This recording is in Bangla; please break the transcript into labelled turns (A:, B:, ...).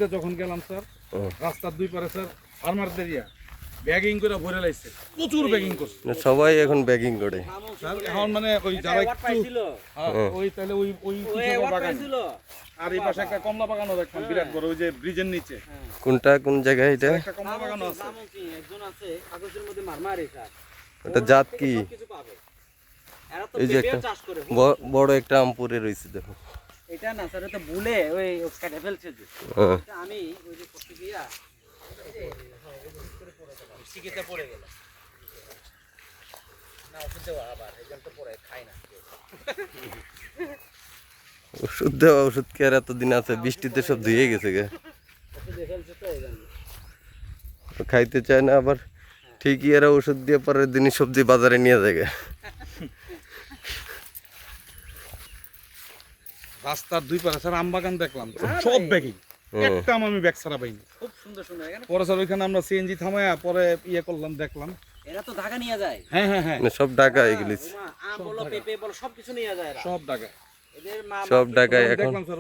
A: যখন গেলাম স্যার রাস্তার দুই পারে স্যার ফার্মারদের ব্যাগিং করে ভরে লাইছে, প্রচুর ব্যাগিং করছে
B: সবাই এখন ব্যাগিং করে
A: স্যার। এখন মানে ওই যারা একটু ওই তাহলে ওই ওই কৃষকের বাগান আর এই পাশে একটা কমলা বাগানও দেখলাম বিরাট বড়, ওই যে ব্রিজের নিচে।
B: কোনটা কোন জায়গায় এটা?
A: একটা কমলা বাগানও আছে।
C: একজন আছে কাগজের মধ্যে মারমারে স্যার।
B: এটা জাত কি?
C: কিছু পাবে। এরা তো
B: এই যে
C: পেঁপে
B: একটা
C: চাষ করে।
B: বড় একটা আম পড়ে রয়েছে দেখো।
C: এটা না স্যার, এটা ভুলে ওই কেটে ফেলছে যে।
B: হ্যাঁ।
C: এটা আমি ওই যে করতে গিয়া সিকিতে পড়ে গেল। না ওষুধ দেওয়া আবার একজন তো পড়ে খায় না।
B: ওষুধ দেওয়া, ওষুধ কি আর এতদিন আছে? বৃষ্টিতে সব ধুয়ে গেছে গে,
C: ওষুধ ফেলছে তো এই জন্য।
B: খাইতে চায় না আবার। ঠিকই এরা ওষুধ দিয়ে পরের দিনই সবজি বাজারে নিয়ে যায় গে।
A: রাস্তার দুই পারে স্যার আম বাগান দেখলাম, সব ব্যাগিং, একটা আম আমি ব্যাগ ছাড়া পাইনি।
C: খুব সুন্দর সুন্দর এখানে।
A: পরে স্যার ওইখানে আমরা সিএনজি থামায়া পরে ইয়ে করলাম, দেখলাম।
C: এরা তো ঢাকা নিয়ে যায়।
A: হ্যাঁ হ্যাঁ হ্যাঁ,
B: মানে সব ঢাকা এগুলি,
C: আম বলো পেঁপে বলো সব কিছু নিয়ে যায় এরা।
A: সব ঢাকা,
C: এদের মা
B: সব ঢাকায় এখন।
A: দেখলাম স্যার।